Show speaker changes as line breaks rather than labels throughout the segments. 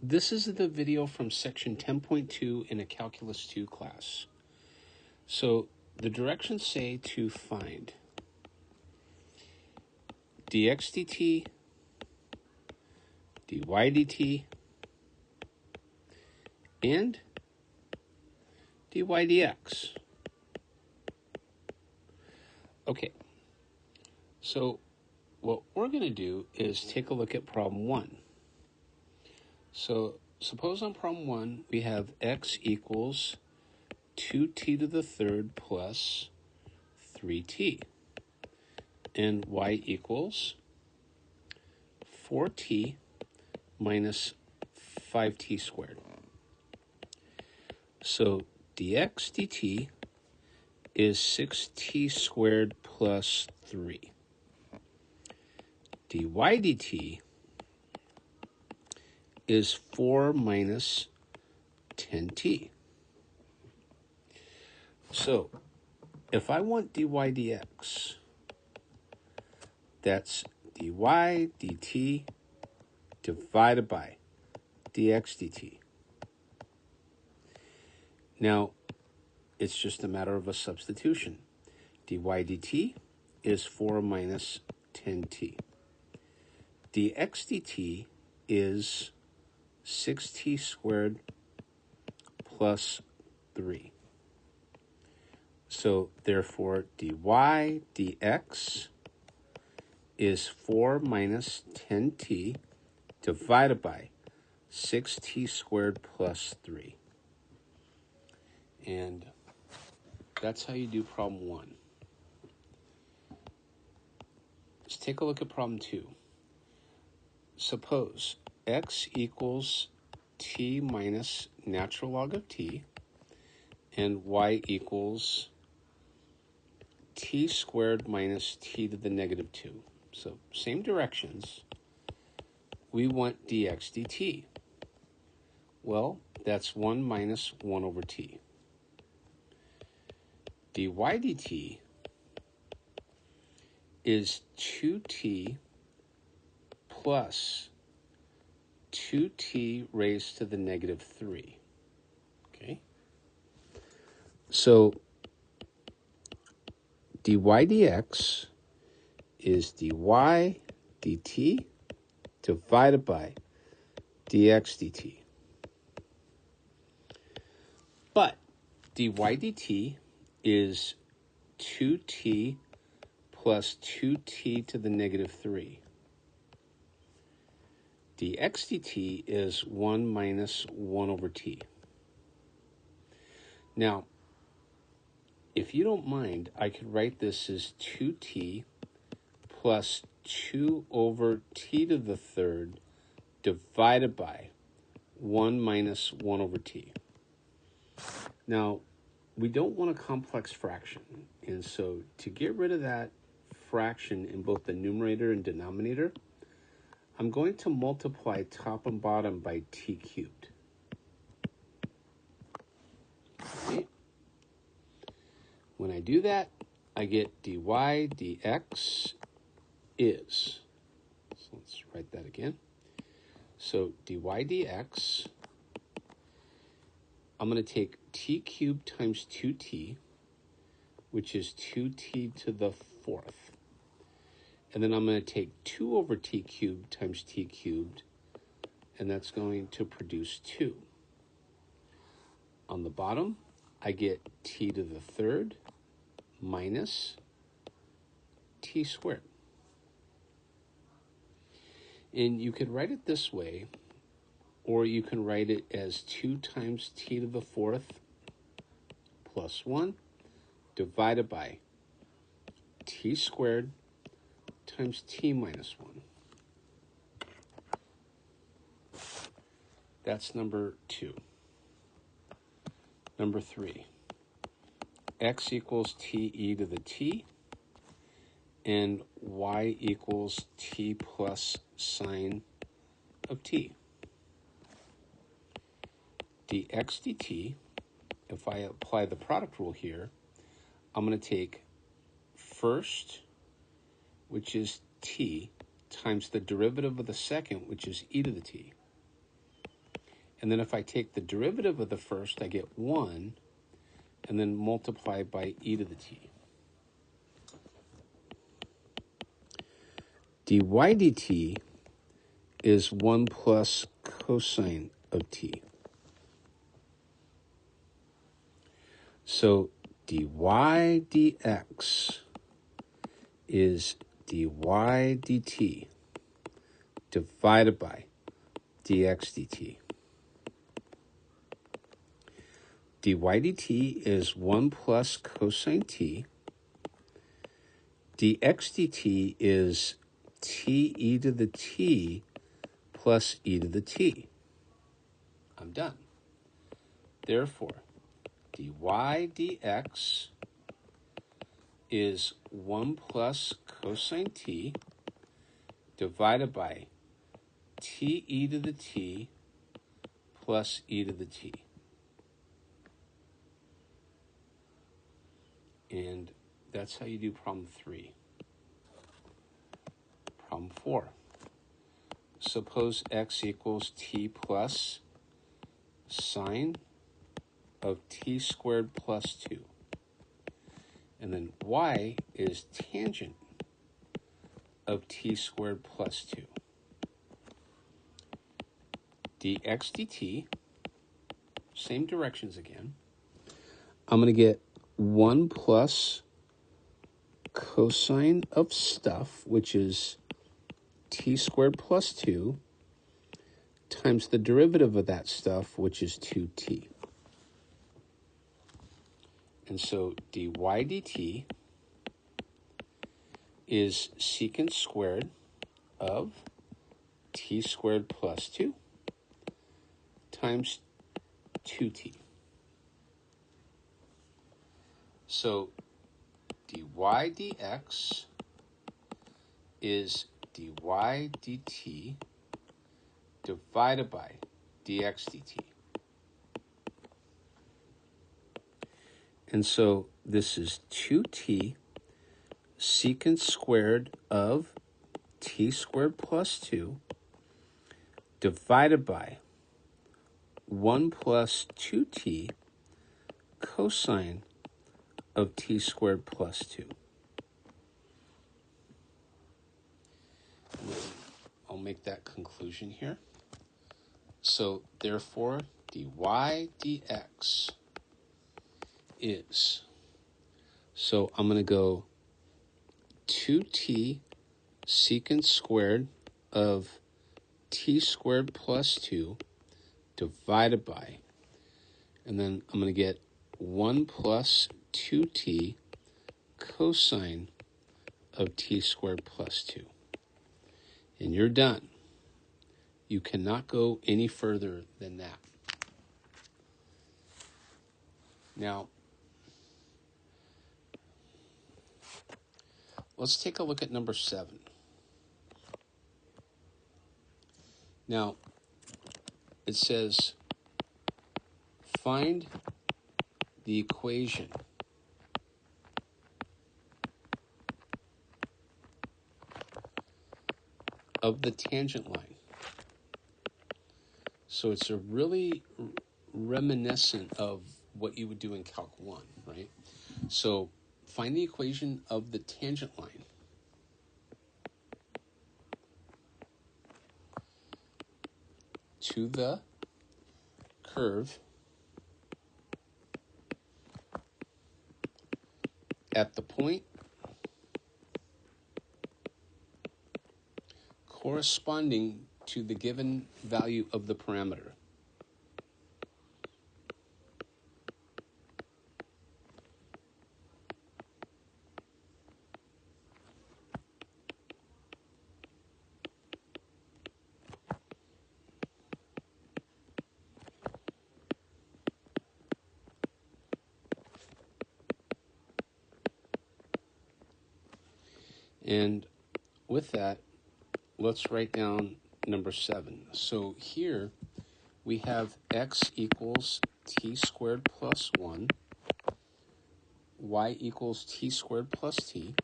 This is the video from section 10.2 in a Calculus 2 class. So the directions say to find dx dt, dy dt, and dy dx. Okay, so what we're going to do is take a look at problem 1. So suppose on problem 1 we have x equals 2t to the third plus 3t, and y equals 4t minus 5t squared. So dx dt is 6t squared plus 3. dy dt is 4 minus 10t. So if I want dy dx, that's dy dt divided by dx dt. Now, it's just a matter of a substitution. dy dt is 4 minus 10t. dx dt is 6t squared plus 3. So therefore, dy dx is 4 minus 10t divided by 6t squared plus 3. And that's how you do problem 1. Let's take a look at problem 2. Suppose x equals t minus natural log of t and y equals t squared minus t to the negative 2. So same directions. We want dx dt. Well, that's 1 minus 1 over t. dy dt is 2t plus 2t raised to the negative 3. Okay? So dy dx is dy dt divided by dx dt. But dy dt is 2t plus 2t to the negative 3. dx dt is 1 minus 1 over t. Now, if you don't mind, I could write this as 2t plus 2 over t to the third divided by 1 minus 1 over t. Now, we don't want a complex fraction, and so to get rid of that fraction in both the numerator and denominator, I'm going to multiply top and bottom by t cubed. Okay. When I do that, I get dy dx is, so let's write that again. So dy dx, I'm going to take t cubed times 2t, which is 2t to the fourth. And then I'm going to take 2 over t cubed times t cubed, and that's going to produce 2. On the bottom, I get t to the third minus t squared. And you could write it this way, or you can write it as 2 times t to the fourth plus 1 divided by t squared times t minus 1. That's number 2. Number 3, x equals te to the t, and y equals t plus sine of t. dx dt, if I apply the product rule here, I'm going to take first, which is t, times the derivative of the second, which is e to the t. And then if I take the derivative of the first, I get 1, and then multiply by e to the t. dy dt is 1 plus cosine of t. So dy dx is dy dt divided by dx dt. dy dt is 1 plus cosine t. dx dt is t e to the t plus e to the t. I'm done. Therefore, dy dx is 1 plus cosine t divided by t e to the t plus e to the t. And that's how you do problem 3. Problem 4. Suppose x equals t plus sine of t squared plus 2. And then y is tangent of t squared plus 2. dx dt, same directions again. I'm going to get 1 plus cosine of stuff, which is t squared plus 2, times the derivative of that stuff, which is 2t. And so dy dt is secant squared of t squared plus 2 times 2t. So dy dx is dy dt divided by dx dt. And so this is 2t secant squared of t squared plus 2 divided by 1 plus 2t cosine of t squared plus 2. I'll make that conclusion here. So therefore, dy dx is, so I'm going to go 2t secant squared of t squared plus 2 divided by, and then I'm going to get 1 plus 2t cosine of t squared plus 2. And you're done. You cannot go any further than that. Now, let's take a look at number 7. Now, it says, find the equation of the tangent line. So it's a really reminiscent of what you would do in Calc 1, right? So find the equation of the tangent line. To the curve at the point corresponding to the given value of the parameter. And with that, let's write down number 7. So here we have x equals t squared plus 1, y equals t squared plus t,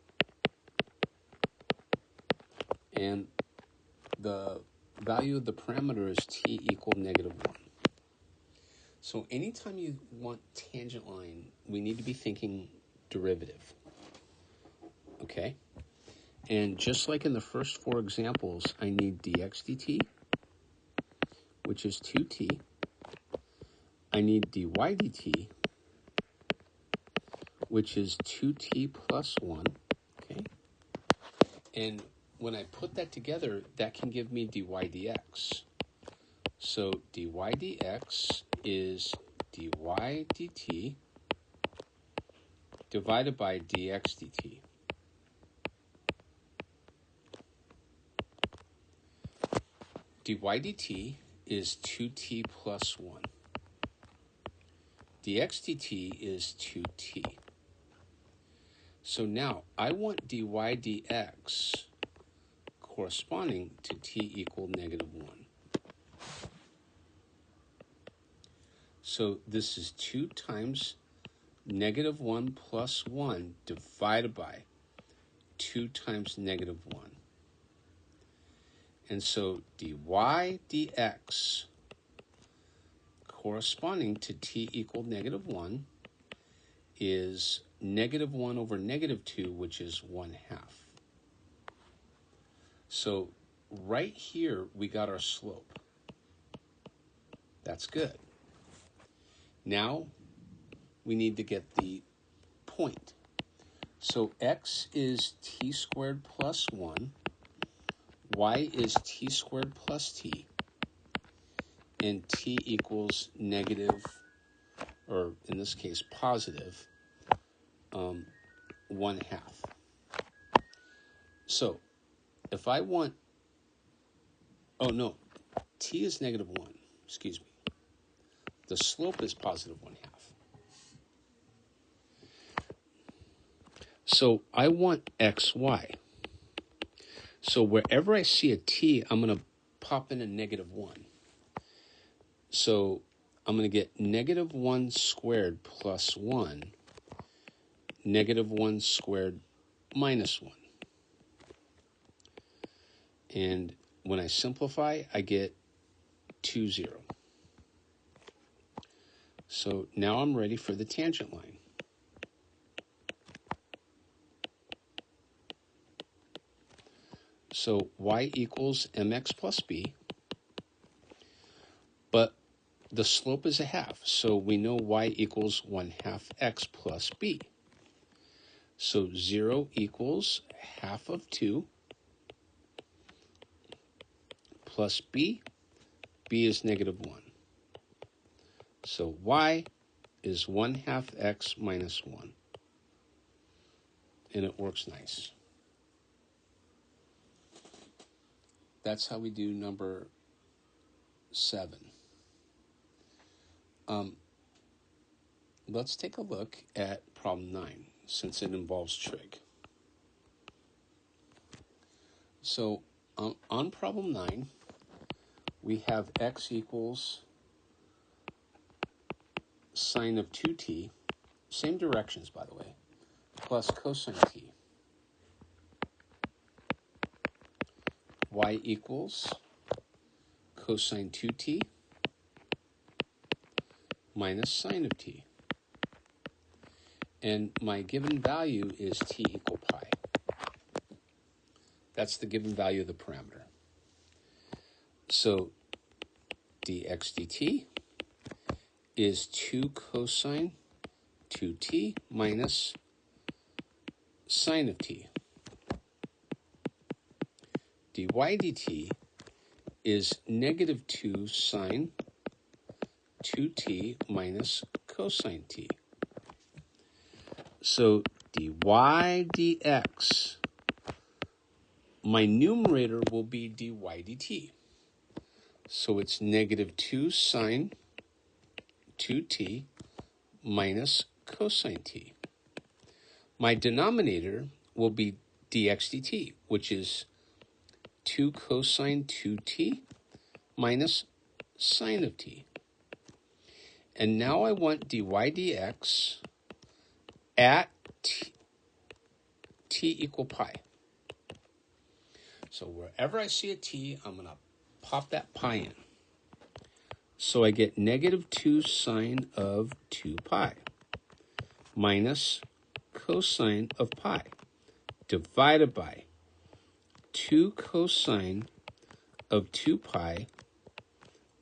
and the value of the parameter is t equal negative 1. So anytime you want tangent line, we need to be thinking derivative. Okay? And just like in the first four examples, I need dx dt, which is 2t. I need dy dt, which is 2t plus 1. Okay? And when I put that together, that can give me dy dx. So dy dx is dy dt divided by dx dt. Dy dt is 2t plus 1. Dx dt is 2t. So now I want dy dx corresponding to t equal negative 1. So this is 2 times negative 1 plus 1 divided by 2 times negative 1. And so dy dx corresponding to t equal negative 1 is negative 1 over negative 2, which is 1/2. So right here, we got our slope. That's good. Now we need to get the point. So x is t squared plus 1. Y is t squared plus t. And t equals negative, or in this case, positive, 1/2. So if I want, oh no, t is negative 1, excuse me. The slope is positive 1/2. So I want xy. So wherever I see a t, I'm going to pop in a negative 1. So I'm going to get negative 1 squared plus 1, negative 1 squared minus 1. And when I simplify, I get 2, 0. So now I'm ready for the tangent line. So y equals mx plus b, but the slope is 1/2, so we know y equals 1/2 x plus b. So 0 equals 1/2 of 2 plus b. B is negative 1. So y is 1/2 x minus 1. And it works nice. That's how we do number 7. Let's take a look at problem 9, since it involves trig. So on problem 9, we have x equals sine of 2t, same directions, by the way, plus cosine t. Y equals cosine 2t minus sine of t. And my given value is t equal pi. That's the given value of the parameter. So dx dt is 2 cosine 2t minus sine of t. Dy dt is negative 2 sine 2t minus cosine t. So dy dx, my numerator will be dy dt. So it's negative 2 sine 2t minus cosine t. My denominator will be dx dt, which is 2 cosine 2t minus sine of t. And now I want dy dx at t equal pi. So wherever I see a t, I'm going to pop that pi in. So I get negative 2 sine of 2 pi minus cosine of pi divided by 2 cosine of 2 pi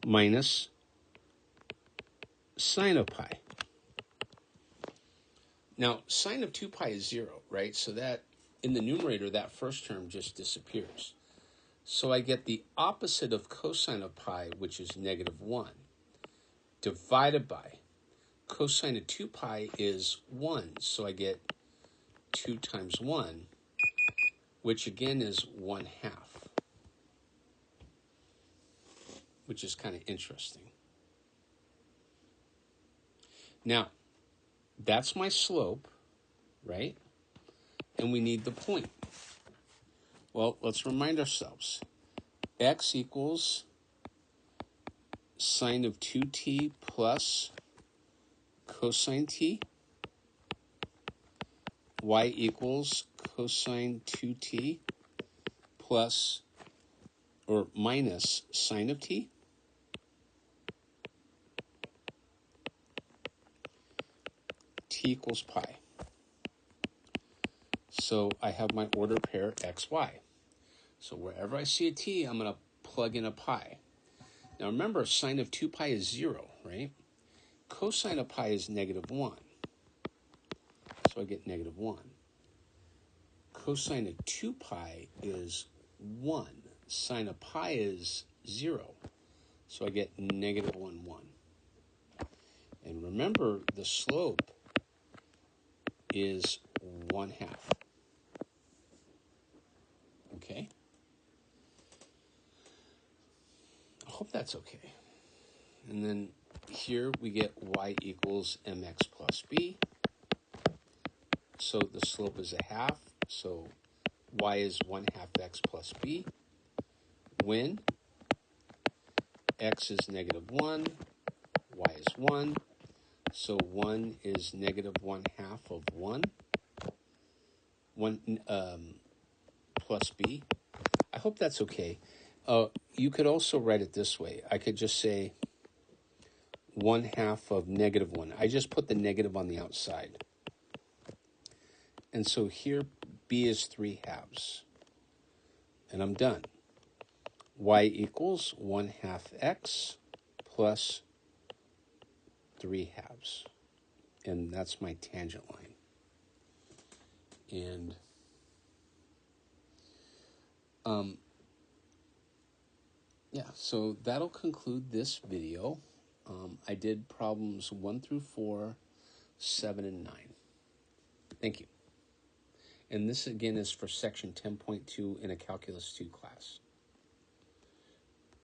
minus sine of pi. Now, sine of 2 pi is 0, right? So that in the numerator, that first term just disappears. So I get the opposite of cosine of pi, which is negative 1, divided by cosine of 2 pi is 1. So I get 2 times 1, which again is 1/2, which is kind of interesting. Now, that's my slope, right? And we need the point. Well, let's remind ourselves. X equals sine of 2t plus cosine t. Y equals cosine 2t plus or minus sine of t. T equals pi. So I have my order pair xy. So wherever I see a t, I'm going to plug in a pi. Now remember, sine of 2 pi is 0, right? Cosine of pi is negative 1. So I get negative 1. Cosine of 2 pi is 1. Sine of pi is 0. So I get negative 1, 1. And remember, the slope is 1/2. Okay? I hope that's okay. And then here we get y equals mx plus b. So the slope is 1/2. So y is 1/2 x plus b. When x is negative 1, y is 1. So 1 is negative 1/2 of 1. 1 plus b. I hope that's okay. You could also write it this way. I could just say 1/2 of negative 1. I just put the negative on the outside. And so here b is 3/2. And I'm done. Y equals 1/2 x plus 3/2. And that's my tangent line. And yeah, so that'll conclude this video. I did problems 1 through 4, 7, and 9. Thank you. And this again is for section 10.2 in a Calculus 2 class.